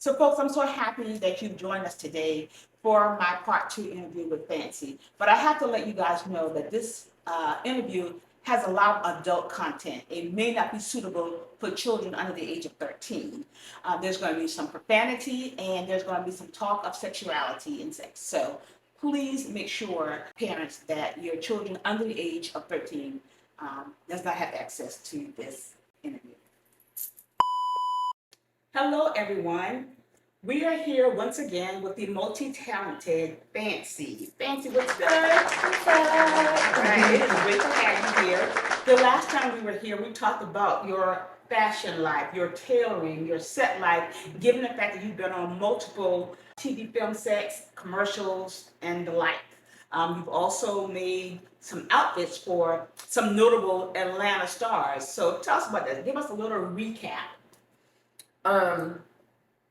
So, folks, I'm so happy that you've joined us today for my part two interview with Fancy. But I have to let you guys know that this interview has a lot of adult content. It may not be suitable for children under the age of 13. There's going to be some profanity and there's going to be some talk of sexuality and sex. So, please make sure, parents, that your children under the age of 13 does not have access to this interview. Hello, everyone. We are here once again with the multi-talented Fancy. Fancy, what's good? What's up? All right, it is great to have you here. The last time we were here, we talked about your fashion life, your tailoring, your set life, given the fact that you've been on multiple TV film sets, commercials, and the like. You've also made some outfits for some notable Atlanta stars. So tell us about that. Give us a little recap. Um,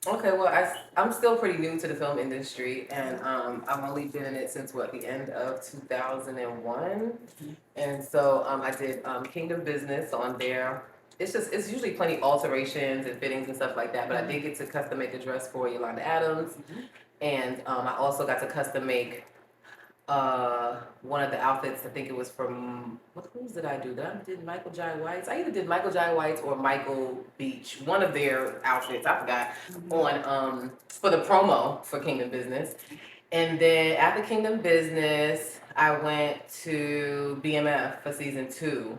okay, well, I'm still pretty new to the film industry, and I've only been in it since the end of 2001. And so I did Kingdom Business on there. It's usually plenty alterations and fittings and stuff like that, but I did get to custom make a dress for Yolanda Adams, and I also got to custom make one of the outfits. I think it was from whose did I do? Did Michael Jai White's? I either did Michael Jai White's or Michael Beach. One of their outfits, I forgot, on for the promo for Kingdom Business. And then after Kingdom Business, I went to BMF for season 2.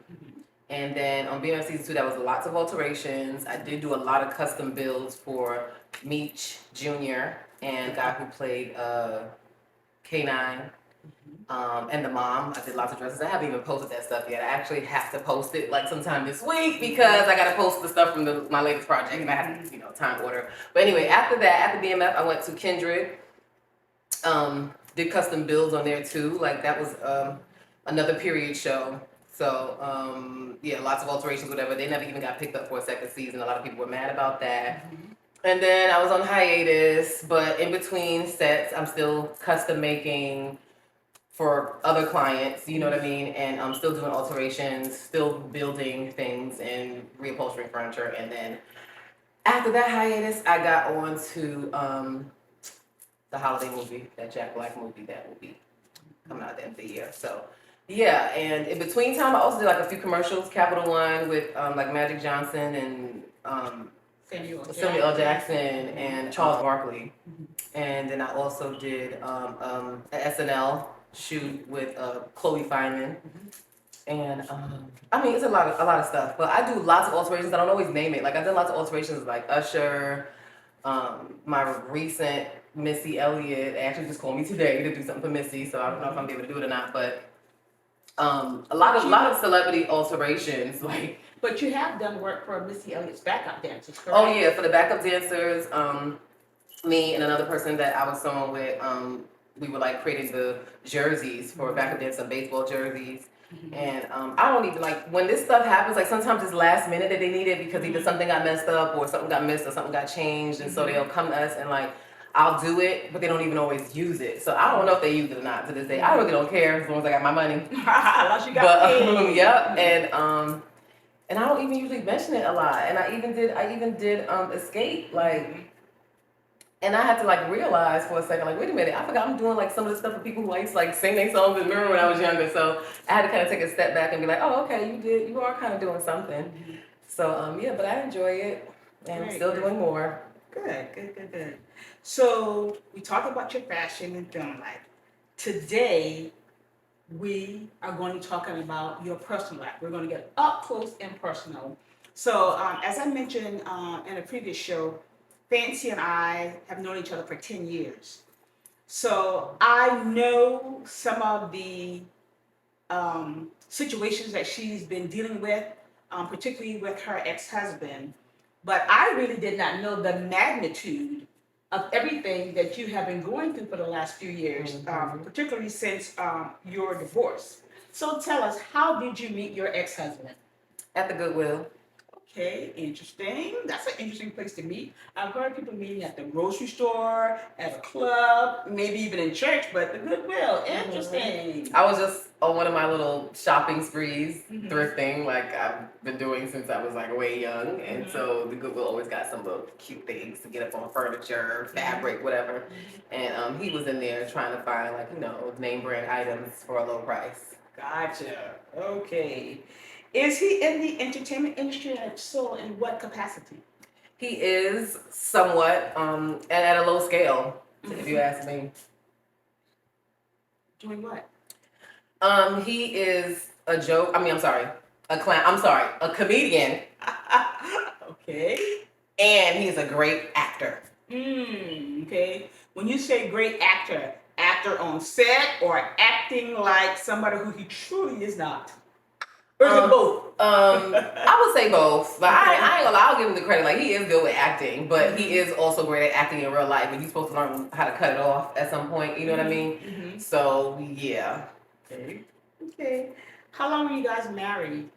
And then on BMF season 2, that was lots of alterations. I did do a lot of custom builds for Meech Jr. and the guy who played K9. And the mom. I did lots of dresses. I haven't even posted that stuff yet. I actually have to post it like sometime this week because I got to post the stuff from my latest project and I have to, time order. But anyway, after that, after BMF, I went to Kindred. Did custom builds on there too. Like that was another period show. So yeah, lots of alterations, whatever. They never even got picked up for a second season. A lot of people were mad about that. And then I was on hiatus, but in between sets, I'm still custom making for other clients, you know what I mean? And I'm still doing alterations, still building things and reupholstering furniture. And then after that hiatus, I got on to the holiday movie, that Jack Black movie that will be coming out at the end of the year. So yeah, and in between time, I also did like a few commercials, Capital One with like Magic Johnson and Samuel L. Jackson and Charles Barkley. And then I also did an SNL shoot with Chloe Fineman. And I mean, it's a lot of stuff, but I do lots of alterations. I don't always name it. Like I did lots of alterations like Usher, my recent Missy Elliott actually just called me today to do something for Missy, so I don't know if I'm gonna be able to do it or not, but a lot of celebrity alterations, like. But you have done work for Missy Elliott's backup dancers, correct? Oh yeah, for the backup dancers, me and another person that I was sewing with, we were like creating the jerseys for backup dancers, baseball jerseys. And I don't even like when this stuff happens, like sometimes it's last minute that they need it because either something got messed up or something got missed or something got changed. And so they'll come to us and like, I'll do it, but they don't even always use it. So I don't know if they use it or not to this day. I really don't care as long as I got my money. Unless you got paid. Yep. And I don't even usually mention it a lot. And I even did Escape, like, and I had to like realize for a second, like, wait a minute, I forgot I'm doing like some of the stuff for people who I used to like sing their songs in the mirror when I was younger. So I had to kind of take a step back and be like, oh, okay, you are kind of doing something. So yeah, but I enjoy it and I'm still doing more. Good. So we talked about your fashion and film life. Today, we are going to be talking about your personal life. We're going to get up close and personal. So as I mentioned in a previous show, Fancy and I have known each other for 10 years. So I know some of the situations that she's been dealing with, particularly with her ex-husband. But I really did not know the magnitude of everything that you have been going through for the last few years, particularly since your divorce. So tell us, how did you meet your ex-husband? At the Goodwill. Okay, interesting. That's an interesting place to meet. I've heard people meeting at the grocery store, at a club, maybe even in church, but the Goodwill. Interesting. I was just on one of my little shopping sprees, Mhm. thrifting, like I've been doing since I was like way young. And so the Goodwill always got some little cute things to get up on furniture, fabric, whatever. And he was in there trying to find like, name brand items for a low price. Gotcha. Okay. Is he in the entertainment industry, and if so, in what capacity? He is somewhat, and at a low scale, if you ask me. Doing what? He is a joke. I mean, I'm sorry, a clown. I'm sorry, a comedian, Okay. and he's a great actor. Okay. When you say great actor, actor on set or acting like somebody who he truly is not? Or is it both? I would say both, but I Okay. ain't gonna lie, I'll give him the credit. Like he is good with acting, but he is also great at acting in real life. And he's supposed to learn how to cut it off at some point. You know what I mean? Mhm. So yeah, Okay. Okay. How long were you guys married?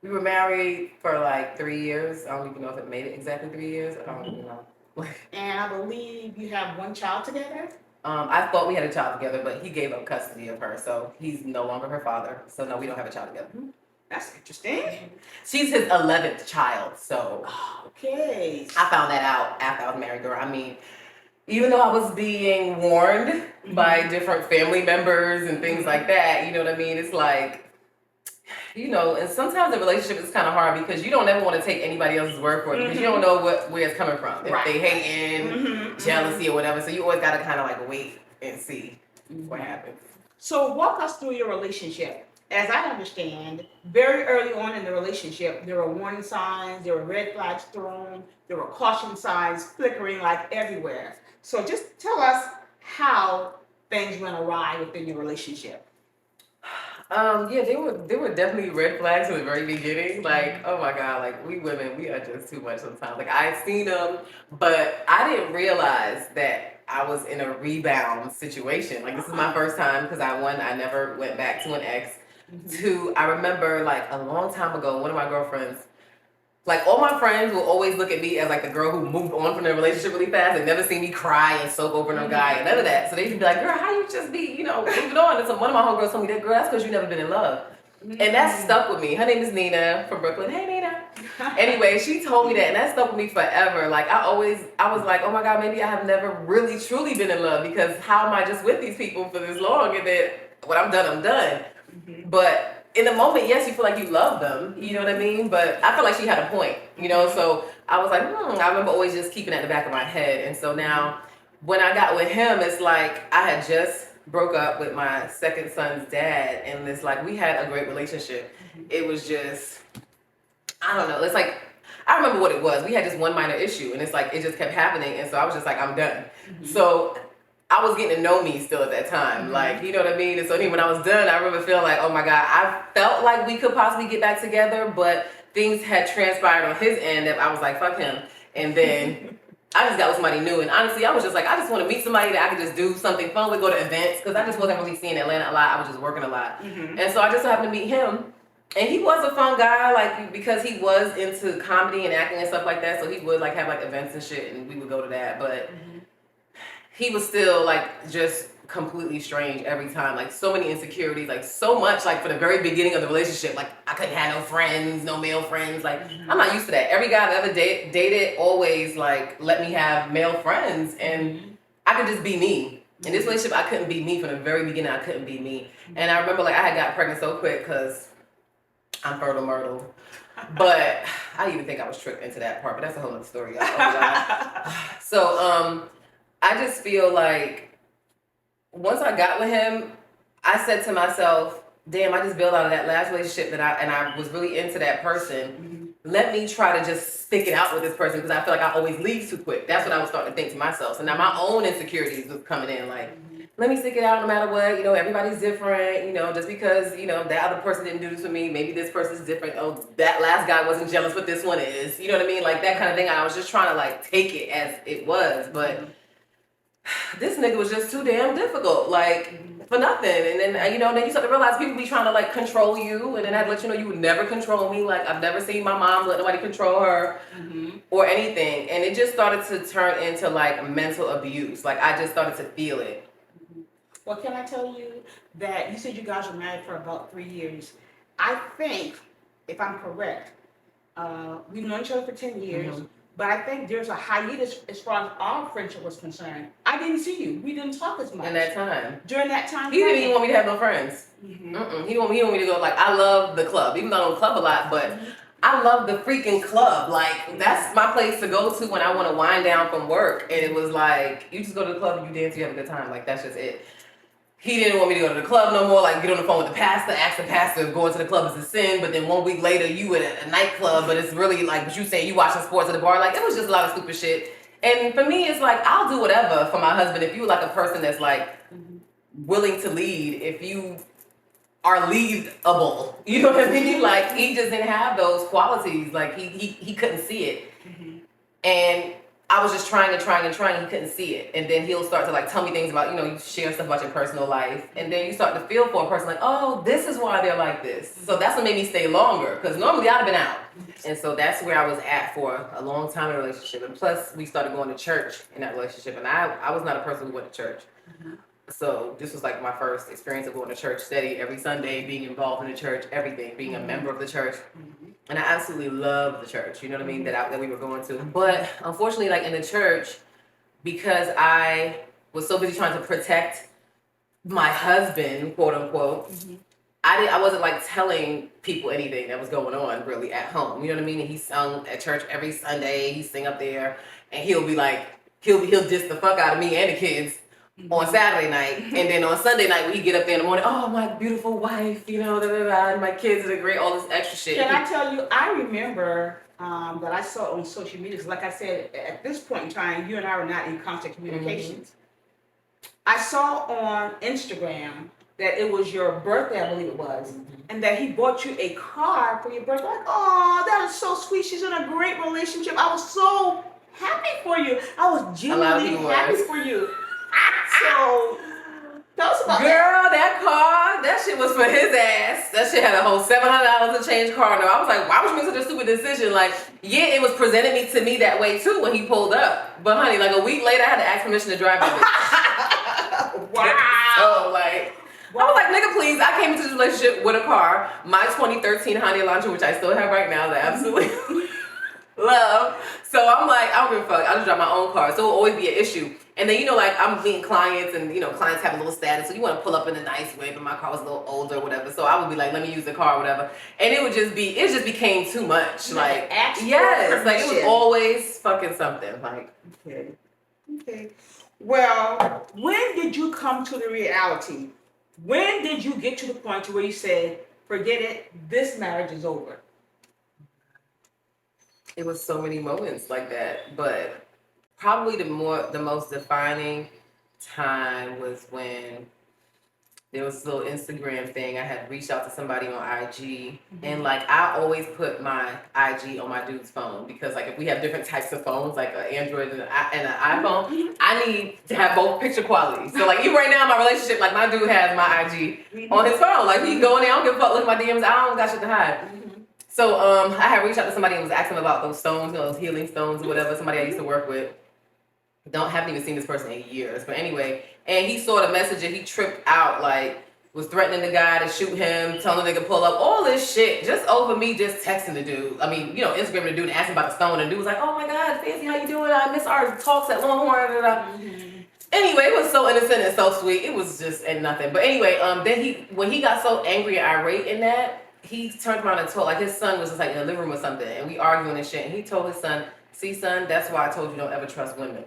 we were married for like 3 years. I don't even know if it made it exactly 3 years. I don't even know. And I believe you have one child together? I thought we had a child together, but he gave up custody of her, so he's no longer her father. So no, we don't have a child together. That's interesting. She's his 11th child, so Okay. I found that out after I was married, girl. I mean, even though I was being warned by different family members and things like that, you know what I mean? It's like, and sometimes the relationship is kind of hard because you don't ever want to take anybody else's word for it because you don't know where it's coming from. If Right. they hating, jealousy or whatever. So you always got to kind of like wait and see what happens. So walk us through your relationship. As I understand, very early on in the relationship, there were warning signs, there were red flags thrown, there were caution signs flickering like everywhere. So just tell us how things went awry within your relationship. Yeah, there were definitely red flags from the very beginning. Like, oh my God, like we women, we are just too much sometimes. Like I've seen them, but I didn't realize that I was in a rebound situation. Like this is my first time because I never went back to an ex. Two, I remember like a long time ago, one of my girlfriends, like all my friends will always look at me as like the girl who moved on from their relationship really fast and never see me cry and soak over no guy and none of that. So they used to be like, girl, how you just be, moving on? And so one of my homegirls told me that, girl, that's because you never been in love. And that stuck with me. Her name is Nina from Brooklyn. Hey, Nina. Anyway, she told me that, and that stuck with me forever. Like I was like, oh my God, maybe I have never really truly been in love because how am I just with these people for this long and then when I'm done, I'm done. But in the moment, yes, you feel like you love them, you know what I mean? But I feel like she had a point, so I was like, I remember always just keeping that in the back of my head. And so now when I got with him, it's like I had just broke up with my second son's dad, and it's like we had a great relationship. It was just, I don't know, it's like, I remember what it was. We had just one minor issue, and it's like it just kept happening, and so I was just like, I'm done. So I was getting to know me still at that time, like, you know what I mean? And so when I was done, I remember feeling like, oh my God, I felt like we could possibly get back together, but things had transpired on his end that I was like, fuck him. And then I just got with somebody new, and honestly, I was just like, I just want to meet somebody that I could just do something fun with, go to events, because I just wasn't really seeing Atlanta a lot. I was just working a lot. And so I just so happened to meet him. And he was a fun guy, like, because he was into comedy and acting and stuff like that, so he would, like, have, like, events and shit, and we would go to that, but he was still, like, just completely strange every time, like, so many insecurities, like, so much, like, for the very beginning of the relationship, like, I couldn't have no friends, no male friends, like, I'm not used to that. Every guy I've ever dated always, like, let me have male friends, and I could just be me. In this relationship, I couldn't be me from the very beginning. I couldn't be me. And I remember, like, I had got pregnant so quick because I'm fertile myrtle. But I even think I was tricked into that part, but that's a whole other story, y'all. So, I just feel like once I got with him, I said to myself, damn, I just built out of that last relationship and I was really into that person. Let me try to just stick it out with this person because I feel like I always leave too quick. That's what I was starting to think to myself. So now my own insecurities was coming in, like, let me stick it out no matter what. Everybody's different. Just because, that other person didn't do this for me, maybe this person's different. Oh, that last guy wasn't jealous, but this one is. You know what I mean? Like that kind of thing. I was just trying to like take it as it was. But this nigga was just too damn difficult, like for nothing. And then then you start to realize people be trying to like control you, and then I'd let you know you would never control me. Like I've never seen my mom let nobody control her or anything. And it just started to turn into like mental abuse. Like I just started to feel it. Well, can I tell you that you said you guys were married for about 3 years? I think, if I'm correct, we've known each other for 10 years, but I think there's a hiatus as far as our friendship was concerned. I didn't see you. We didn't talk as much. In that time. During that time. He didn't even want me to have no friends. Mm-hmm. He didn't want me to go, like, I love the club. Even though I don't club a lot, but I love the freaking club. Like, that's my place to go to when I want to wind down from work. And it was like, you just go to the club and you dance, you have a good time. Like, that's just it. He didn't want me to go to the club no more, like get on the phone with the pastor, ask the pastor if going to the club is a sin, but then 1 week later you at a nightclub, but it's really like what you say, you watching sports at the bar. Like it was just a lot of stupid shit. And for me, it's like, I'll do whatever for my husband if you're like a person that's like willing to lead, if you are leadable. You know what I mean? Like he just didn't have those qualities. Like he couldn't see it. And I was just trying, he couldn't see it. And then he'll start to like tell me things about, you share stuff about your personal life. And then you start to feel for a person like, oh, this is why they're like this. So that's what made me stay longer. Because normally I'd have been out. And so that's where I was at for a long time in a relationship. And plus we started going to church in that relationship. And I was not a person who went to church. So this was like my first experience of going to church steady every Sunday, being involved in the church, everything, being a member of the church. And I absolutely loved the church, you know what I mean, that we were going to. But unfortunately, like in the church, because I was so busy trying to protect my husband, quote unquote, I wasn't like telling people anything that was going on really at home. You know what I mean? And he sung at church every Sunday. He sing up there, and he'll be like, he'll diss the fuck out of me and the kids on Saturday night, and then on Sunday night when he get up there in the morning, oh my beautiful wife, and my kids are great, all this extra shit. Can I tell you, I remember that I saw on social media, 'cause like I said, at this point in time, you and I were not in constant communications. I saw on Instagram that it was your birthday, I believe it was, and that he bought you a car for your birthday. Like, oh, that is so sweet. She's in a great relationship. I was so happy for you. I was genuinely happy for you. So, tell us about that car, that shit was for his ass. That shit had a whole $700 to change car. No, I was like, why would you make such a stupid decision? Like, yeah, it was presented to me that way too when he pulled up. But honey, like a week later, I had to ask permission to drive that bitch. Wow. So like, I was like, nigga, please. I came into this relationship with a car, my 2013 Hyundai Elantra, which I still have right now, that I absolutely love. So I'm like, I don't give a fuck. I just drive my own car. So it'll always be an issue. And then, like I'm meeting clients and, clients have a little status. So you want to pull up in a nice way, but my car was a little older or whatever. So I would be like, let me use the car or whatever. And it just became too much. Like, yes, like it was always fucking something. Like, okay. Well, when did you come to the reality? When did you get to the point to where you said, forget it, this marriage is over? It was so many moments like that, but probably the most defining time was when there was this little Instagram thing. I had reached out to somebody on IG, and like I always put my IG on my dude's phone because like if we have different types of phones, like an Android and an iPhone, I need to have both picture quality. So like even right now in my relationship, like my dude has my IG on his phone. Like he can go in there, I don't give a fuck, look at my DMs, I don't got shit to hide. So I had reached out to somebody and was asking about those stones, those healing stones or whatever, somebody I used to work with. Haven't even seen this person in years. But anyway, and he saw the message and he tripped out, like was threatening the guy to shoot him, telling the nigga pull up, all this shit just over me just texting the dude. I mean, Instagram the dude and asking about the stone, and the dude was like, oh my God, Fancy, how you doing? I miss our talks at Longhorn. Anyway, it was so innocent and so sweet. It was just and nothing. But anyway, then when he got so angry and irate in that, he turned around and told, like his son was just like in the living room or something, and we arguing and shit, and he told his son, see son, that's why I told you don't ever trust women.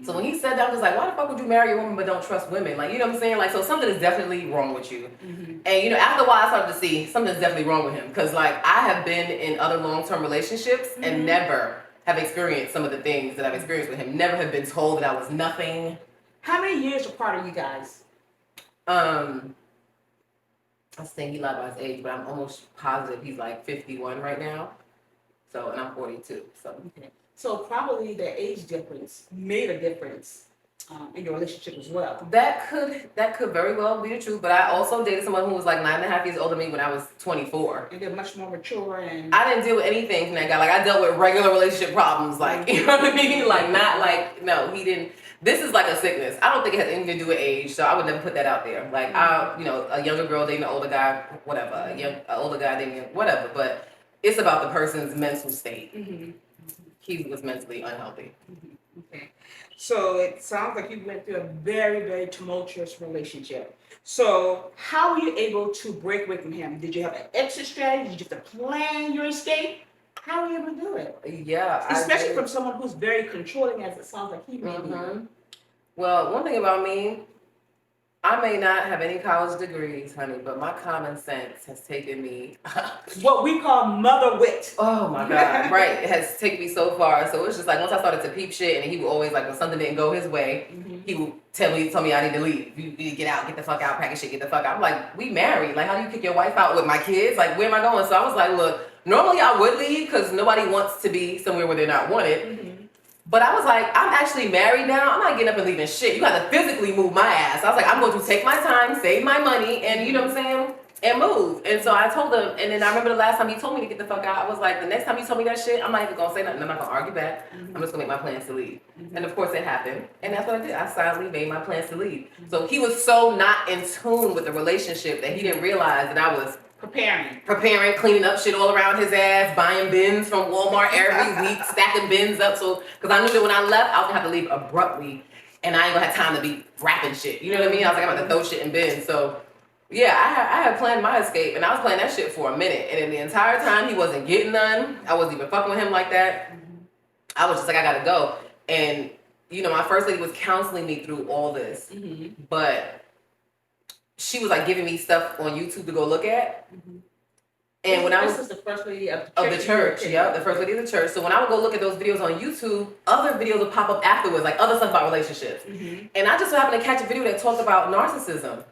So when he said that, I was like, why the fuck would you marry a woman but don't trust women? Like, you know what I'm saying? Like, so something is definitely wrong with you. And, after a while, I started to see something's definitely wrong with him. Because, like, I have been in other long-term relationships and never have experienced some of the things that I've experienced with him. Never have been told that I was nothing. How many years apart are you guys? I think he lied about his age, but I'm almost positive he's like 51 right now. So, and I'm 42. So. Okay. So probably the age difference made a difference in your relationship as well. That could very well be the truth, but I also dated someone who was like 9.5 years older than me when I was 24. And they're much more mature and I didn't deal with anything from that guy. Like I dealt with regular relationship problems, like you know what I mean? Like not like no, he didn't. This is like a sickness. I don't think it has anything to do with age, so I would never put that out there. Like a younger girl dating an older guy, whatever. An older guy dating whatever. But it's about the person's mental state. Mm-hmm. He was mentally unhealthy. Mm-hmm. Okay. So it sounds like you went through a very, very tumultuous relationship. So how were you able to break away from him? Did you have an exit strategy? Did you have to plan your escape? How were you able to do it? Yeah. Especially from someone who's very controlling, as it sounds like he may be. Well, one thing about me, I may not have any college degrees, honey, but my common sense has taken me what we call mother wit. Oh my God, right. It has taken me so far. So it's just like once I started to peep shit and he would always like when something didn't go his way, he would tell me I need to leave. You need to get out, get the fuck out, pack your shit, get the fuck out. I'm like, we married. Like how do you kick your wife out with my kids? Like where am I going? So I was like, look, normally I would leave because nobody wants to be somewhere where they're not wanted. But I was like, I'm actually married now. I'm not getting up and leaving shit. You got to physically move my ass. I was like, I'm going to take my time, save my money, and you know what I'm saying? And move. And so I told him, and then I remember the last time he told me to get the fuck out, I was like, the next time you told me that shit, I'm not even going to say nothing. I'm not going to argue back. I'm just going to make my plans to leave. And of course it happened. And that's what I did. I silently made my plans to leave. So he was so not in tune with the relationship that he didn't realize that I was preparing, cleaning up shit all around his ass, buying bins from Walmart every week, stacking bins up. So, because I knew that when I left, I was gonna have to leave abruptly, and I ain't gonna have time to be wrapping shit. You know what I mean? I was like, I'm about to throw shit in bins. So, yeah, I had planned my escape, and I was planning that shit for a minute. And in the entire time, he wasn't getting none. I wasn't even fucking with him like that. I was just like, I gotta go. And you know, my first lady was counseling me through all this, but she was like giving me stuff on YouTube to go look at. And when this was the first lady of the church, yeah, the first lady of the church. So when I would go look at those videos on YouTube, other videos would pop up afterwards, like other stuff about relationships. And I just so happened to catch a video that talked about narcissism.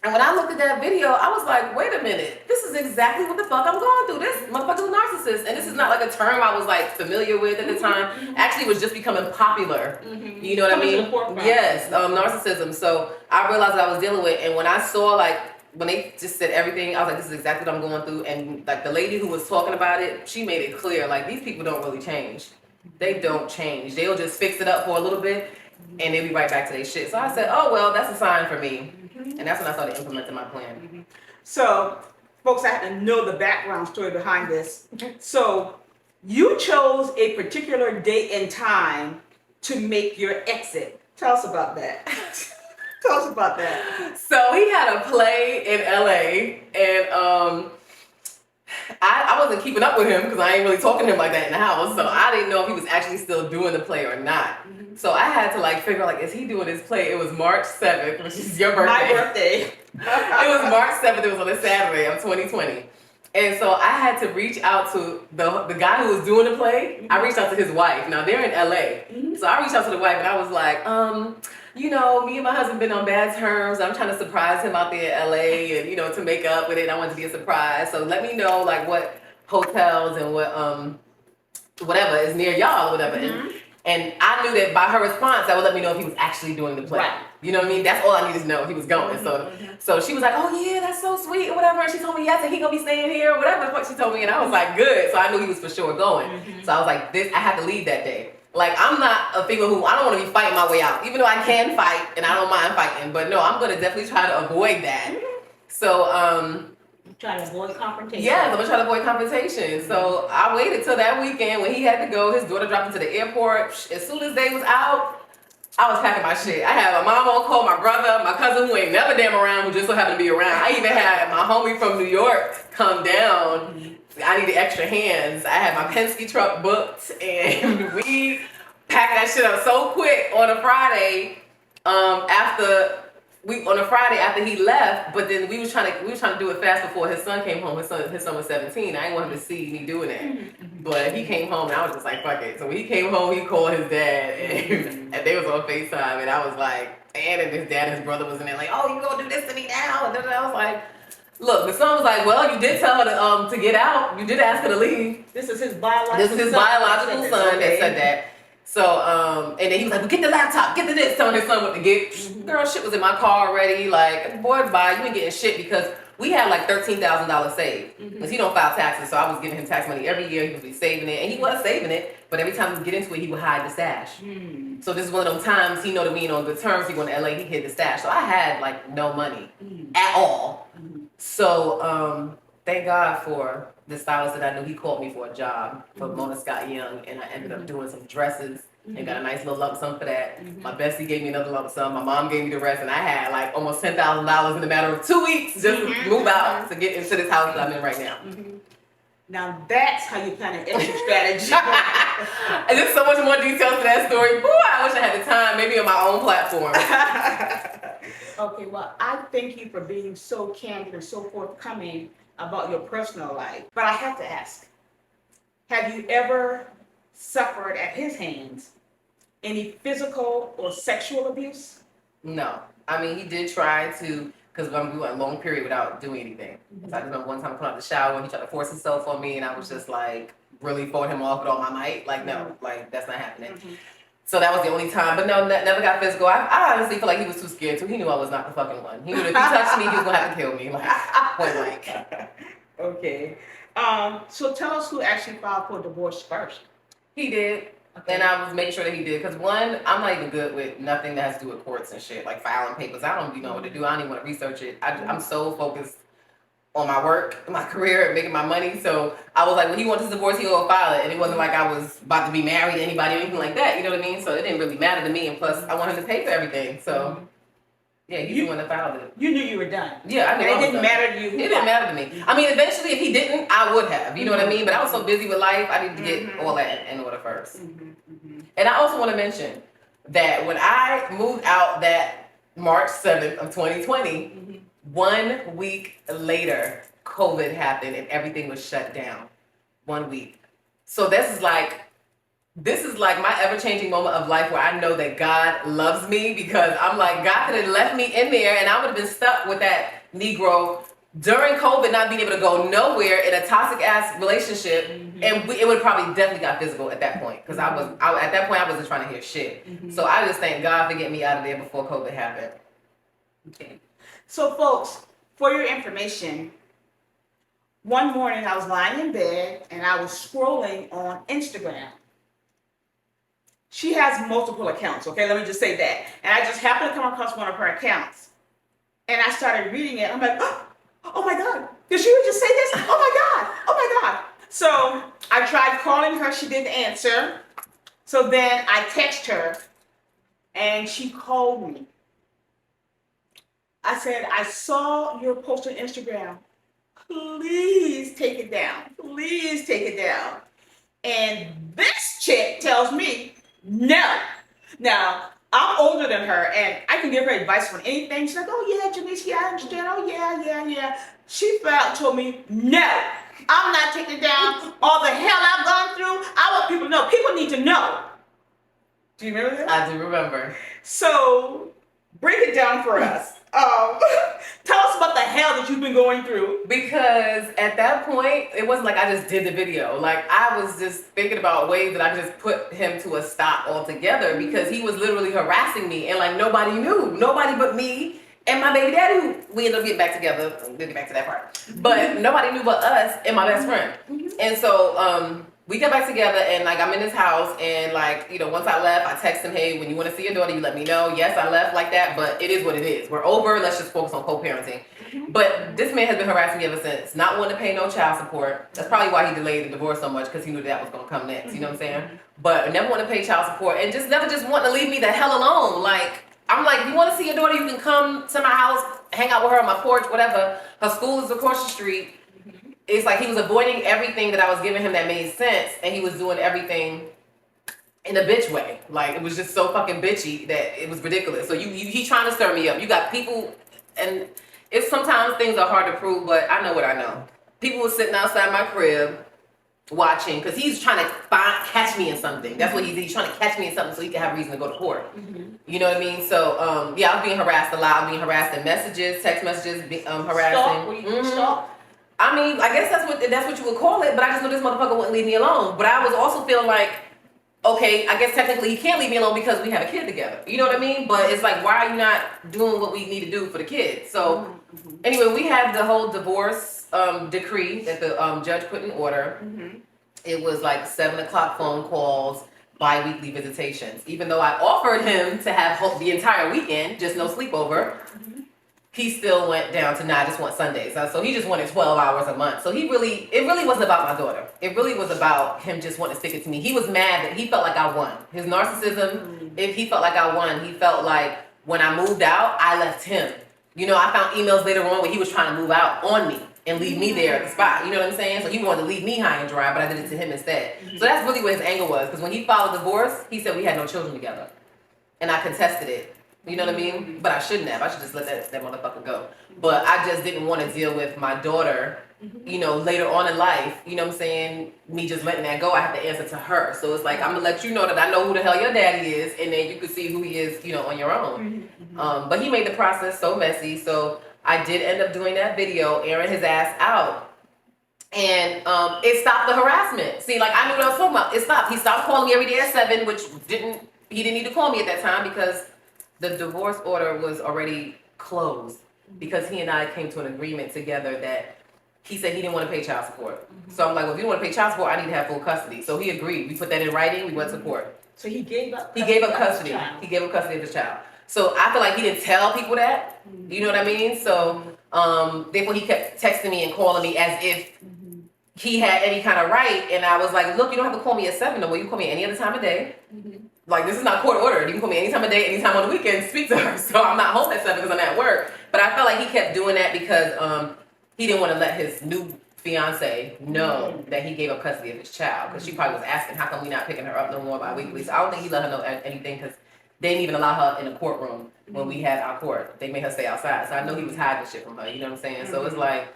And when I looked at that video, I was like, wait a minute, this is exactly what the fuck I'm going through. This motherfucker's a narcissist. And this is not like a term I was like familiar with at the time. Actually, it was just becoming popular. You know what I mean? Yes, narcissism. So I realized what I was dealing with. And when I saw like, when they just said everything, I was like, this is exactly what I'm going through. And like the lady who was talking about it, she made it clear, like these people don't really change. They don't change. They'll just fix it up for a little bit and they'll be right back to their shit. So I said, oh, well, that's a sign for me. And that's when I started implementing my plan. So, folks, I had to know the background story behind this. So, you chose a particular date and time to make your exit. Tell us about that. Tell us about that. So, he had a play in LA, and I wasn't keeping up with him because I ain't really talking to him like that in the house. So, I didn't know if he was actually still doing the play or not. So I had to like figure out like, is he doing his play? It was March 7th, which is your birthday. My birthday. It was March 7th. It was on a Saturday of 2020. And so I had to reach out to the guy who was doing the play. I reached out to his wife. Now they're in LA. So I reached out to the wife and I was like, you know, me and my husband been on bad terms. I'm trying to surprise him out there in LA and, you know, to make up with it. I wanted to be a surprise. So let me know like what hotels and what, whatever is near y'all or whatever. And I knew that by her response, that would let me know if he was actually doing the play. Right. You know what I mean? That's all I needed to know if he was going. So she was like, oh yeah, that's so sweet or whatever. And she told me yes, and he gonna be staying here or whatever the fuck she told me. And I was like, good. So I knew he was for sure going. So I was like, I had to leave that day. Like I'm not a female who, I don't want to be fighting my way out. Even though I can fight and I don't mind fighting. But no, I'm gonna definitely try to avoid that. So try to avoid confrontation. Yeah, I'm gonna try to avoid confrontation. So I waited till that weekend when he had to go. His daughter dropped him to the airport. As soon as they was out, I was packing my shit. I had my mom on call, my brother, my cousin who ain't never damn around, who just so happened to be around. I even had my homie from New York come down. I needed extra hands. I had my Penske truck booked, and we packed that shit up so quick on a Friday. On a Friday after he left, but then we was trying to do it fast before his son came home. His son was 17. I didn't want him to see me doing it. But he came home and I was just like, fuck it. So when he came home, he called his dad and they was on FaceTime and I was like, and his dad and his brother was in there like, oh, you gonna do this to me now? And then I was like, look, the son was like, well, you did tell her to get out. You did ask her to leave. This is his biological son. That said that. So, and then he was like, well, get the laptop, get the this, telling his son what to get. Girl, shit was in my car already. Like, boy, bye, you ain't getting shit because we had like $13,000 saved. Because he don't file taxes, so I was giving him tax money every year. He would be saving it, and he was saving it, but every time we get into it, he would hide the stash. So this is one of those times he know that we ain't on good terms. He going to LA, he hid the stash. So I had like no money at all. So, thank God for the stylist that I knew. He called me for a job for Mona Scott Young, and I ended up doing some dresses and got a nice little lump sum for that. My bestie gave me another lump sum. My mom gave me the rest, and I had like almost $10,000 in a matter of 2 weeks just to move out to get into this house that I'm in right now. Now that's how you plan an exit strategy. And there's so much more details to that story. Boy, I wish I had the time, maybe on my own platform. Okay, well, I thank you for being so candid and so forthcoming about your personal life. But I have to ask, have you ever suffered at his hands any physical or sexual abuse? No. I mean, he did try to, because we went a long period without doing anything. So I just remember one time I put out the shower and he tried to force himself on me, and I was just like, really fought him off with all my might. Like, no, like, that's not happening. So that was the only time. But no, never got physical. I honestly feel like he was too scared to. He knew I was not the fucking one. He knew that if he touched me, he was going to have to kill me. Like, point blank. Okay. So tell us who actually filed for divorce first. He did. Okay. And I was making sure that he did. Because one, I'm not even good with nothing that has to do with courts and shit. Like filing papers. I don't even know what to do. I don't even want to research it. I'm so focused on my work, my career, and making my money. So I was like, when he wants his divorce, he'll go file it. And it wasn't like I was about to be married to anybody or anything like that. You know what I mean? So it didn't really matter to me. And plus, I want him to pay for everything. So yeah, he's the one that filed it. You knew you were done. Yeah, I knew. And it didn't matter to you. It didn't matter to me. I mean, eventually, if he didn't, I would have. You know what I mean? But I was so busy with life, I needed to get all that in order first. And I also want to mention that when I moved out that March 7th of 2020, 1 week later, COVID happened and everything was shut down. 1 week. So this is like my ever-changing moment of life where I know that God loves me, because I'm like, God could have left me in there and I would have been stuck with that Negro during COVID, not being able to go nowhere in a toxic ass relationship. And it would have probably definitely got physical at that point, because at that point I wasn't trying to hear shit. So I just thank God for getting me out of there before COVID happened. Okay. So folks, for your information, one morning I was lying in bed and I was scrolling on Instagram. She has multiple accounts, okay? Let me just say that. And I just happened to come across one of her accounts. And I started reading it. I'm like, oh my God, did she just say this? Oh my God. So I tried calling her, she didn't answer. So then I text her and she called me. I said, I saw your post on Instagram. Please take it down. Please take it down. And this chick tells me, no. Now, I'm older than her and I can give her advice on anything. She's like, oh yeah, Janice, yeah, I understand. Oh yeah. She flat out told me, no, I'm not taking it down. All the hell I've gone through, I want people to know. People need to know. Do you remember that? I do remember. So, break it down for us. Tell us about the hell that you've been going through. Because at that point, it wasn't like I just did the video. Like, I was just thinking about ways that I could just put him to a stop altogether, because he was literally harassing me, and like nobody knew. Nobody but me and my baby daddy, who we ended up getting back together. We'll get back to that part. But nobody knew but us and my best friend. And so we got back together, and like I'm in his house, and like, you know, once I left, I text him, hey, when you want to see your daughter, you let me know. Yes, I left like that, but it is what it is. We're over. Let's just focus on co-parenting. But this man has been harassing me ever since, not wanting to pay no child support. That's probably why he delayed the divorce so much, because he knew that was going to come next. You know what I'm saying? But never want to pay child support, and just never just want to leave me the hell alone. Like, I'm like, if you want to see your daughter, you can come to my house, hang out with her on my porch, whatever. Her school is across the street. It's like he was avoiding everything that I was giving him that made sense, and he was doing everything in a bitch way. Like, it was just so fucking bitchy that it was ridiculous. So he's trying to stir me up. You got people, and it's sometimes things are hard to prove, but I know what I know. People were sitting outside my crib watching, because he's trying to catch me in something. That's what he's trying to catch me in something so he can have reason to go to court. You know what I mean? So yeah, I was being harassed a lot. I was being harassed in messages, text messages, harassing. Stalk? I mean, I guess that's what you would call it, but I just knew this motherfucker wouldn't leave me alone. But I was also feeling like okay, I guess technically he can't leave me alone because we have a kid together. You know what I mean? But it's like, why are you not doing what we need to do for the kid? So anyway, we had the whole divorce decree that the judge put in order. It was like 7 o'clock phone calls, bi-weekly visitations. Even though I offered him to have the entire weekend, just no sleepover, he still went down to, nah, I just want Sundays. So he just wanted 12 hours a month. So it really wasn't about my daughter. It really was about him just wanting to stick it to me. He was mad that he felt like I won. His narcissism, if he felt like I won, he felt like when I moved out, I left him. You know, I found emails later on where he was trying to move out on me and leave me there at the spot. You know what I'm saying? So he wanted to leave me high and dry, but I did it to him instead. So that's really what his anger was. Because when he filed a divorce, he said we had no children together. And I contested it. You know what I mean? But I shouldn't have. I should just let that motherfucker go. But I just didn't want to deal with my daughter, you know, later on in life. You know what I'm saying? Me just letting that go, I have to answer to her. So it's like, I'm going to let you know that I know who the hell your daddy is. And then you can see who he is, you know, on your own. But he made the process so messy. So I did end up doing that video, airing his ass out. And it stopped the harassment. See, like, I knew what I was talking about. It stopped. He stopped calling me every day at 7, which he didn't need to call me at that time because the divorce order was already closed because he and I came to an agreement together that he said he didn't want to pay child support. So I'm like, well, if you don't want to pay child support, I need to have full custody. So he agreed. We put that in writing. We went to court. So he gave up custody. He gave up custody. He gave up custody of his child. So I feel like he didn't tell people that. You know what I mean? So therefore he kept texting me and calling me as if he had any kind of right. And I was like, look, you don't have to call me at 7 no more. You can call me any other time of day. Like, this is not court ordered. You can call me any time of day, anytime on the weekend, speak to her. So I'm not home at 7 because I'm at work. But I felt like he kept doing that because he didn't want to let his new fiance know that he gave up custody of his child. Because she probably was asking, how come we not picking her up no more bi-weekly? So I don't think he let her know anything because they didn't even allow her in the courtroom when we had our court. They made her stay outside. So I know he was hiding shit from her. You know what I'm saying? So it's like,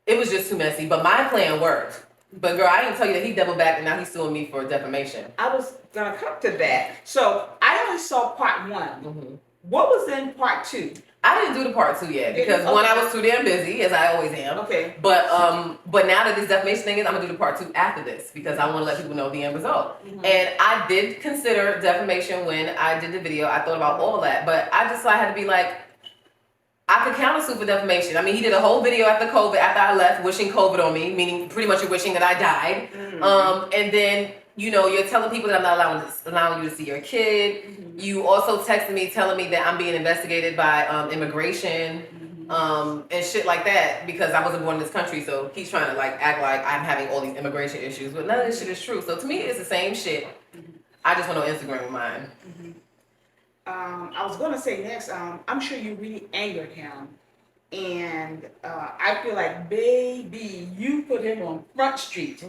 it was just too messy. But my plan worked. But girl, I didn't tell you that he doubled back and now he's suing me for defamation. I was gonna come to that. So I only saw part 1. What was in part 2? I didn't do the part 2 yet because one, I was too damn busy, as I always am. Okay. But now that this defamation thing is, I'm gonna do the part 2 after this because I want to let people know the end result. And I did consider defamation when I did the video. I thought about all that, but I had to be like, I could countersue for defamation. I mean, he did a whole video after COVID, after I left, wishing COVID on me, meaning pretty much you're wishing that I died. And then, you know, you're telling people that I'm not allowing you to see your kid. You also texted me telling me that I'm being investigated by immigration and shit like that because I wasn't born in this country. So he's trying to like act like I'm having all these immigration issues, but none of this shit is true. So to me, it's the same shit. I just went on Instagram with mine. I was going to say next, I'm sure you really angered him. And I feel like, baby, you put him on Front Street.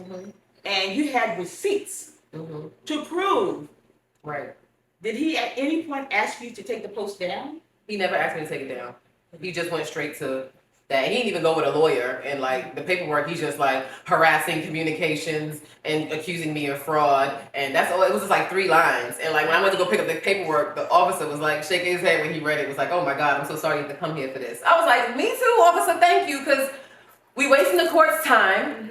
And you had receipts to prove. Right. Did he at any point ask you to take the post down? He never asked me to take it down. He just went straight to that. He didn't even go with a lawyer and like the paperwork. He's just like harassing communications and accusing me of fraud. And that's all. It was just like 3 lines. And like when I went to go pick up the paperwork, the officer was like shaking his head when he read it. It was like, oh my God, I'm so sorry you have to come here for this. I was like, me too, officer. Thank you, because we wasting the court's time.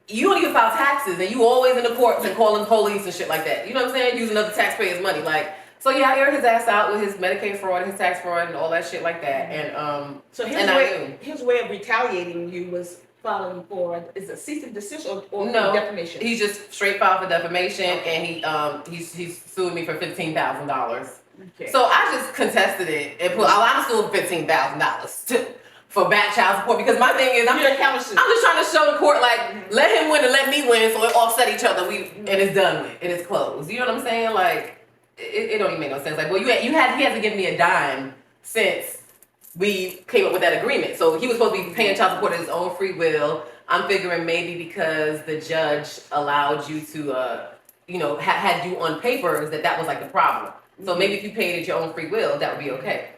You don't even file taxes, and you always in the courts and calling police and shit like that. You know what I'm saying? Using other taxpayers' money, like. So yeah, I aired his ass out with his Medicaid fraud, his tax fraud, and all that shit like that. And so his way of retaliating you was filing for is a cease and desist or no defamation? He just straight filed for defamation, and he's suing me for $15,000. Okay. So I just contested it and put. I'm suing $15,000 too. For back child support, because my thing is I'm just trying to show the court like let him win and let me win so it offset each other. And it's done with. It is closed. You know what I'm saying? Like it don't even make no sense. Like, well, he hasn't given me a dime since we came up with that agreement. So he was supposed to be paying child support at his own free will. I'm figuring maybe because the judge allowed you to had you on papers that was like the problem. So maybe if you paid at your own free will, that would be okay.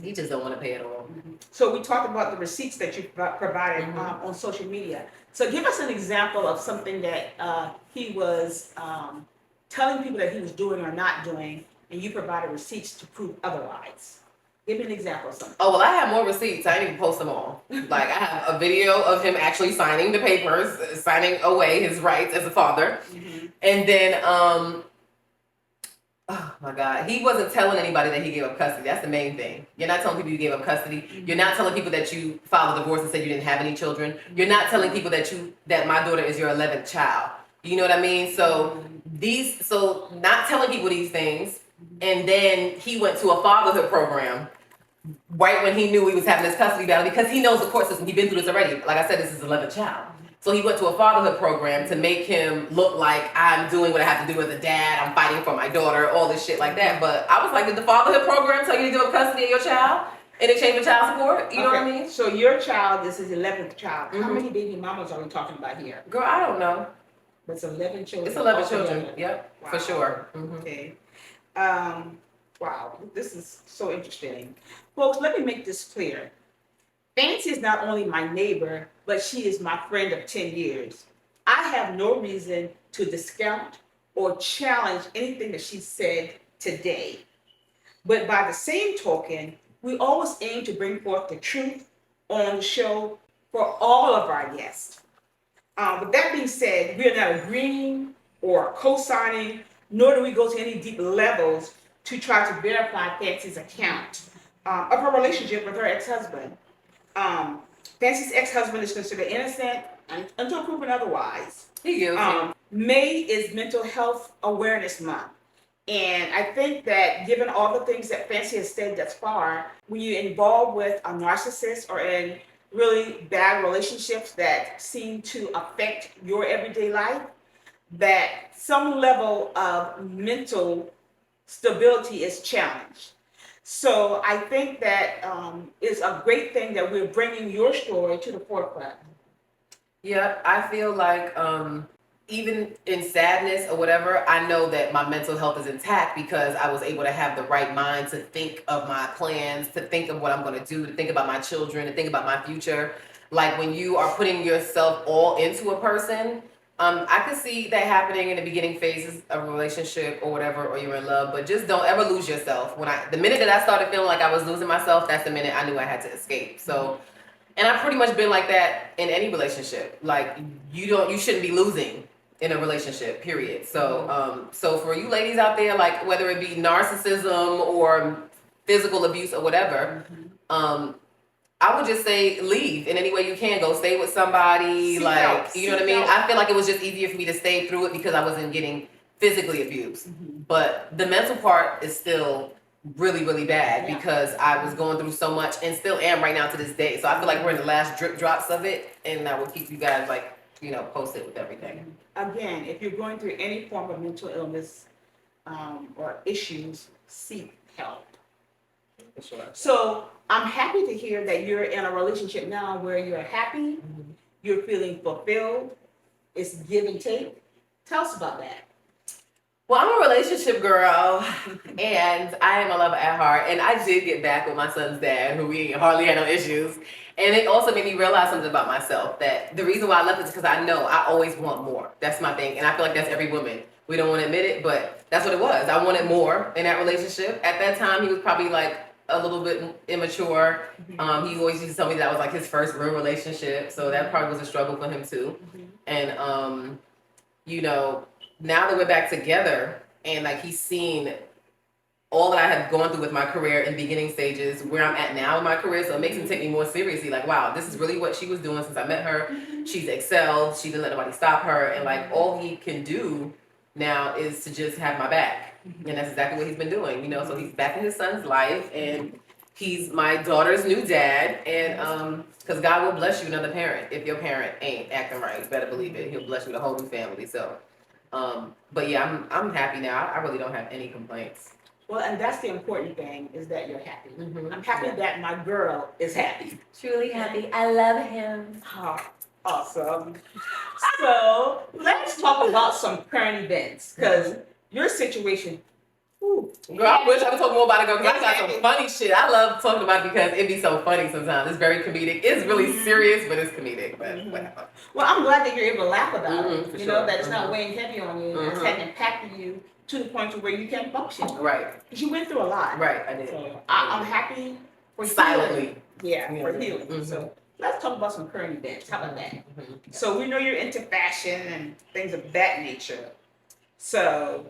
He just don't want to pay at all. So we talked about the receipts that you provided on social media. So give us an example of something that he was telling people that he was doing or not doing, and you provided receipts to prove otherwise. Give me an example of something. Oh, well, I have more receipts. I didn't even post them all. Like, I have a video of him actually signing the papers, signing away his rights as a father. Mm-hmm. And then, oh my God, he wasn't telling anybody that he gave up custody. That's the main thing. You're not telling people you gave up custody. Mm-hmm. You're not telling people that you filed a divorce and said you didn't have any children. You're not telling people that my daughter is your 11th child. You know what I mean? So not telling people these things. And then he went to a fatherhood program right when he knew he was having this custody battle because he knows the court system. He's been through this already. Like I said, this is his 11th child. So he went to a fatherhood program to make him look like I'm doing what I have to do as a dad. I'm fighting for my daughter, all this shit like that. But I was like, did the fatherhood program tell you to give up custody of your child in exchange for child support? You know what I mean? So your child, this is 11th child. How Mhm. many baby mamas are we talking about here? Girl, I don't know. It's 11 children. It's 11 altogether. children. Yep, Wow. for sure. Mhm. Okay. Wow, this is so interesting. Folks, let me make this clear. Fancy is not only my neighbor, but she is my friend of 10 years. I have no reason to discount or challenge anything that she said today. But by the same token, we always aim to bring forth the truth on the show for all of our guests. With that being said, we are not agreeing or co-signing, nor do we go to any deep levels to try to verify Fancy's account of her relationship with her ex-husband. Fancy's ex-husband is considered innocent until proven otherwise. He guilty. May is Mental Health Awareness Month. And I think that given all the things that Fancy has said thus far, when you're involved with a narcissist or in really bad relationships that seem to affect your everyday life, that some level of mental stability is challenged. So I think that it's a great thing that we're bringing your story to the forefront. Yeah, I feel like even in sadness or whatever, I know that my mental health is intact because I was able to have the right mind to think of my plans, to think of what I'm going to do, to think about my children, to think about my future. Like when you are putting yourself all into a person, I could see that happening in the beginning phases of a relationship or whatever, or you're in love, but just don't ever lose yourself. The minute that I started feeling like I was losing myself, that's the minute I knew I had to escape. So, and I've pretty much been like that in any relationship. Like you shouldn't be losing in a relationship, period. So, so for you ladies out there, like whether it be narcissism or physical abuse or whatever, I would just say leave in any way you can. Go stay with somebody, Seek like help. you know what I Seek mean. help. I feel like it was just easier for me to stay through it because I wasn't getting physically abused. But the mental part is still really, really bad Yeah. because I was going through so much and still am right now to this day. So I feel like we're in the last drip drops of it, and I will keep you guys like posted with everything. Again, if you're going through any form of mental illness or issues, seek help. For sure. So I'm happy to hear that you're in a relationship now where you're happy, you're feeling fulfilled, it's give and take. Tell us about that. Well, I'm a relationship girl, and I am a lover at heart. And I did get back with my son's dad, who we hardly had no issues. And it also made me realize something about myself, that the reason why I left is because I know I always want more. That's my thing. And I feel like that's every woman. We don't want to admit it, but that's what it was. I wanted more in that relationship. At that time, he was probably like a little bit immature. He always used to tell me that was like his first real relationship. So that probably was a struggle for him too. And, now that we're back together and like he's seen all that I have gone through with my career in beginning stages, where I'm at now in my career, so it makes him take me more seriously. Like, wow, this is really what she was doing since I met her. She's excelled. She didn't let nobody stop her. And like all he can do now is to just have my back. And that's exactly what he's been doing, So he's back in his son's life, and he's my daughter's new dad. And because God will bless you another parent if your parent ain't acting right. You better believe it. He'll bless you with a whole new family. So, but yeah, I'm happy now. I really don't have any complaints. Well, and that's the important thing, is that you're happy. Mhm. I'm happy Yeah. that my girl is happy. Truly happy. I love him. Oh, awesome. So let's talk about some current events, because your situation. Girl, I wish I could talk more about it, girl, because I got some funny shit. I love talking about it because it be so funny sometimes. It's very comedic. It's really serious, but it's comedic. But whatever. Well, I'm glad that you're able to laugh about it. For You sure. know, that it's not weighing heavy on you. It's hadn't impacted you to the point to where you can function. Right. Because you went through a lot. Right, I did. So I'm happy for Silently. healing. For healing. Mm-hmm. So let's talk about some current events. How about that? Mm-hmm. So we know you're into fashion and things of that nature. So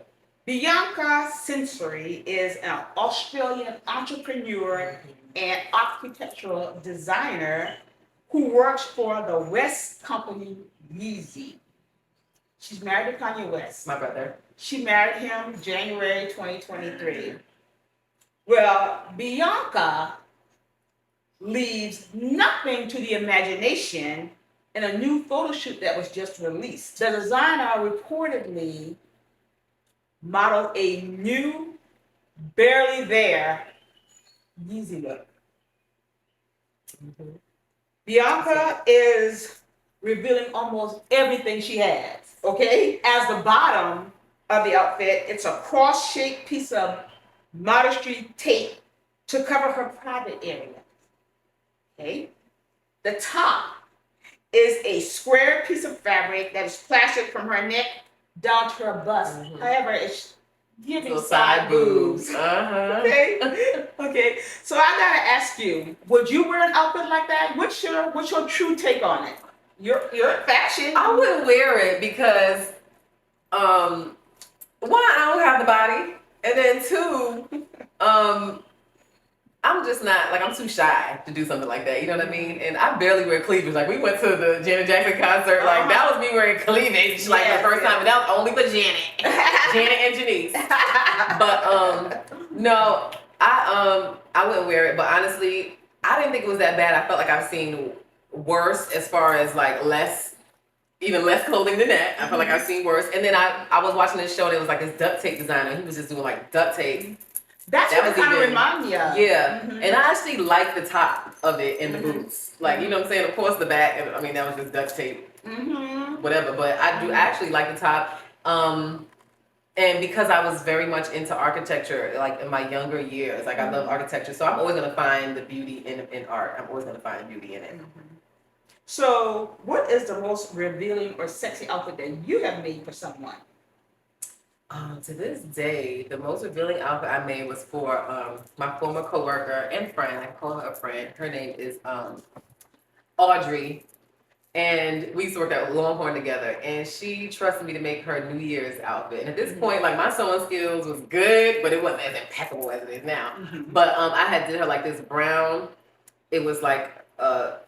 Bianca Sensory is an Australian entrepreneur and architectural designer who works for the West company Yeezy. She's married to Kanye West. My brother. She married him January 2023. Well, Bianca leaves nothing to the imagination in a new photo shoot that was just released. The designer reportedly modeled a new, barely there Yeezy look. Mm-hmm. Bianca is revealing almost everything she has, okay? As the bottom of the outfit, it's a cross-shaped piece of modesty tape to cover her private area, okay? The top is a square piece of fabric that is plastered from her neck down to her bust. Mm-hmm. However, it's giving side boobs. Uh-huh. Okay. Okay. So I gotta ask you, would you wear an outfit like that? What's your true take on it? You're fashion. I wouldn't wear it because one, I don't have the body. And then two, I'm just not, like, I'm too shy to do something like that, you know what I mean? And I barely wear cleavage. Like, we went to the Janet Jackson concert, like, that was me wearing cleavage, like, the first time, and that was only for Janet. Janet and Janice. But, no, I wouldn't wear it, but honestly, I didn't think it was that bad. I felt like I've seen worse as far as, like, even less clothing than that. I felt like I've seen worse. And then I was watching this show, and it was, like, this duct tape designer. He was just doing, like, duct tape. That's what it kind of reminds me of. Yeah. Mm-hmm. And I actually like the top of it and the boots. Like, you know what I'm saying? Of course, the back, I mean, that was just duct tape, whatever. But I do actually like the top. And because I was very much into architecture, like in my younger years, like I love architecture. So I'm always going to find the beauty in art. I'm always going to find beauty in it. So what is the most revealing or sexy outfit that you have made for someone? To this day, the most revealing outfit I made was for my former coworker and friend. I call her a friend. Her name is Audrey, and we used to work at Longhorn together. And she trusted me to make her New Year's outfit. And at this point, like, my sewing skills was good, but it wasn't as impeccable as it is now. But I had did her like this brown. It was like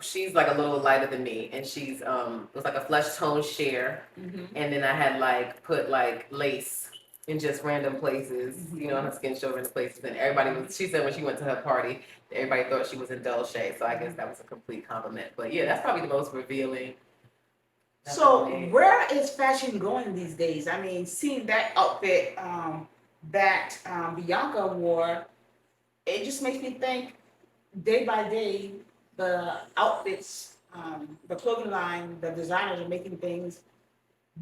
she's like a little lighter than me, and she's it was like a flesh tone sheer, and then I had like put like lace in just random places, you know, her skin showed random places, and she said when she went to her party, everybody thought she was in Dolce, so I guess that was a complete compliment. But yeah, that's probably the most revealing. So where is fashion going these days? I mean, seeing that outfit that Bianca wore, it just makes me think day by day, the outfits, the clothing line, the designers are making things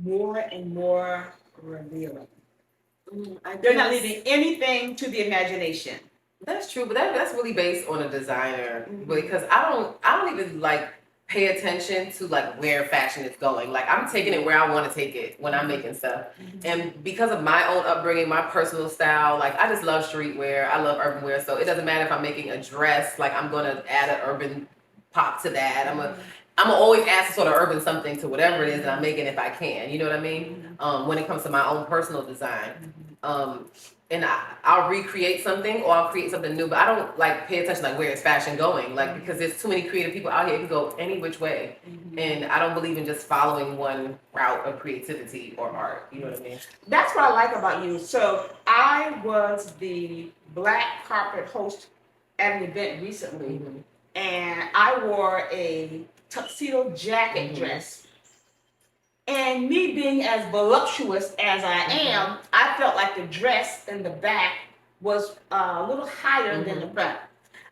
more and more revealing. They're not leaving anything to the imagination. That's true, but that's really based on a designer, because I don't even like pay attention to like where fashion is going. Like, I'm taking it where I want to take it when I'm making stuff. And because of my own upbringing, my personal style, like, I just love streetwear. I love urban wear. So it doesn't matter if I'm making a dress, like, I'm going to add an urban pop to that. I'm gonna always add some sort of urban something to whatever it is that I'm making if I can. You know what I mean? When it comes to my own personal design. And I'll recreate something or I'll create something new, but I don't like pay attention like where is fashion going, like, because there's too many creative people out here who go any which way, and I don't believe in just following one route of creativity or art. You know what I mean? That's what I like about you. So I was the black carpet host at an event recently, and I wore a tuxedo jacket dress. And me being as voluptuous as I am, I felt like the dress in the back was a little higher than the front.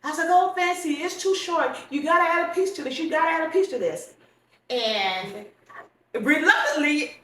I was like, oh, Fancy, it's too short. You gotta add a piece to this. You gotta add a piece to this. And reluctantly,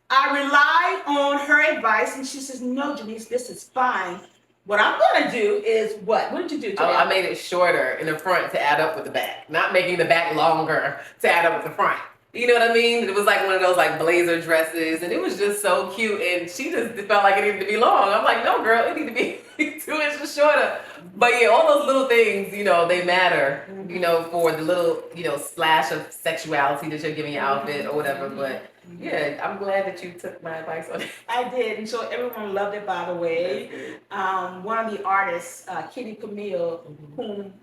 I relied on her advice, and she says, no, Janice, this is fine. What I'm gonna do is what? What did you do today? I made it shorter in the front to add up with the back, not making the back longer to add up with the front. You know what I mean? It was like one of those like blazer dresses, and it was just so cute. And she just felt like it needed to be long. I'm like, no, girl, it needed to be 2 inches shorter. But yeah, all those little things, you know, they matter. You know, for the little, you know, splash of sexuality that you're giving your outfit or whatever. But yeah, I'm glad that you took my advice on it. I did, and so everyone loved it, by the way. One of the artists, Kitty Camille, whom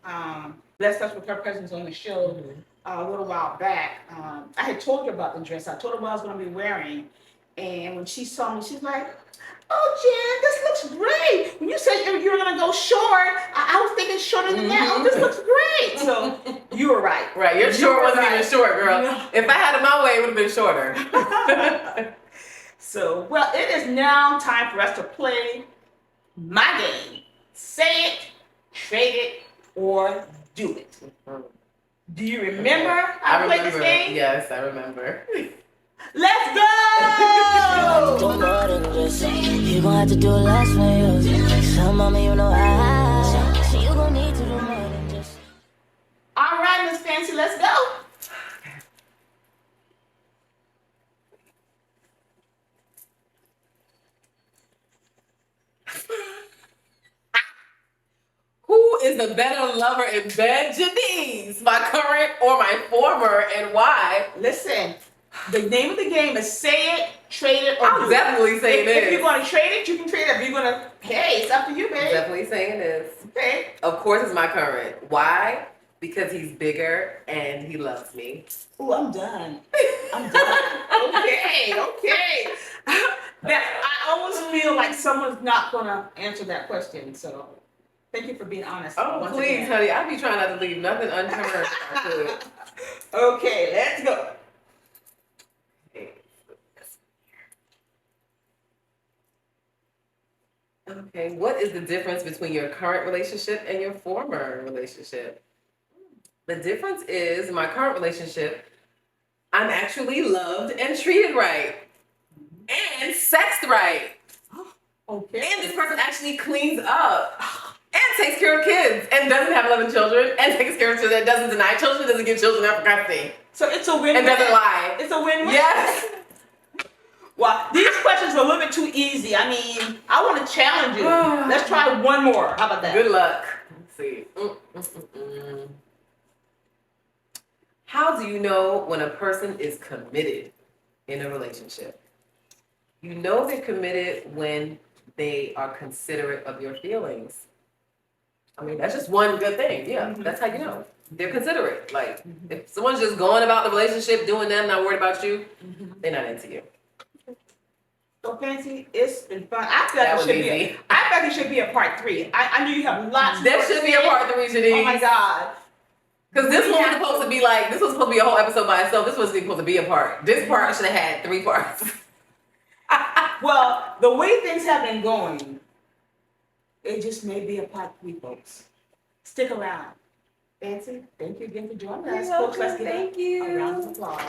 blessed us with her presence on the show a little while back, I had told her about the dress. I told her what I was going to be wearing, and when she saw me, she's like, "Oh, Jen, this looks great. When you said you were going to go short, I was thinking shorter than that. Oh, this looks great." So you were right. Right, your short wasn't even short, girl. If I had it my way, it would have been shorter. So, well, it is now time for us to play my game. Say it, trade it, or do it. Do you remember how to play this game? Yes, I remember. Let's go! Do more than just you gon' have to do less for you. So mama, you know I. So you gon' need to do more than just. All right, Miss Fancy, let's go. Who is the better lover in bed, Janice? My current or my former, and why? Listen, the name of the game is say it, trade it, or I'm do definitely it. saying If this. you're going to trade it, you can trade it. If you're going to, hey, it's up to you, I'm babe. definitely saying this. Okay. Of course, it's my current. Why? Because he's bigger and he loves me. Oh, I'm done. I'm done. Okay. I always feel like someone's not going to answer that question, so thank you for being honest. Oh, once please, again. honey. I be trying not to leave nothing unturned if I could. Okay, let's go. Okay, what is the difference between your current relationship and your former relationship? The difference is my current relationship, I'm actually loved and treated right. And sexed right. Okay. And this person actually cleans up. And takes care of kids. And doesn't have 11 children. And takes care of children. And doesn't deny children. Doesn't give children efficacy. So it's a win-win. And doesn't lie. It's a win-win. Yes. Well, these questions are a little bit too easy. I mean, I want to challenge you. Let's try one more. How about that? Good luck. Let's see. How do you know when a person is committed in a relationship? You know they're committed when they are considerate of your feelings. I mean, that's just one good thing. Yeah, that's how you know. They're considerate. Like, if someone's just going about the relationship, doing them, not worried about you, they're not into you. So Fancy, it's been fun. I feel That like was it should be. easy. I feel like it should be a part 3. I know you have lots. There more should to be a say. part 3, Shanice. Oh my God. Because this one was supposed to be like, this was supposed to be a whole episode by itself. This wasn't even supposed to be a part. This part should have had 3 parts. Well, the way things have been going, it just may be a part 3, folks. Stick around. Fancy, thank you again for joining us. You're Folks, let's welcome. give Thank you. a round of applause.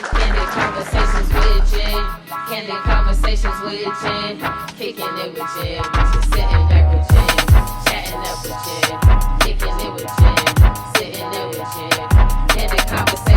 Candid conversations with Jen. Candid conversations with Jen. Kicking it with Jen. Just sitting back with Jen. Chatting up with Jen. Kicking it with Jen. Sitting there with Jen. Candid conversations.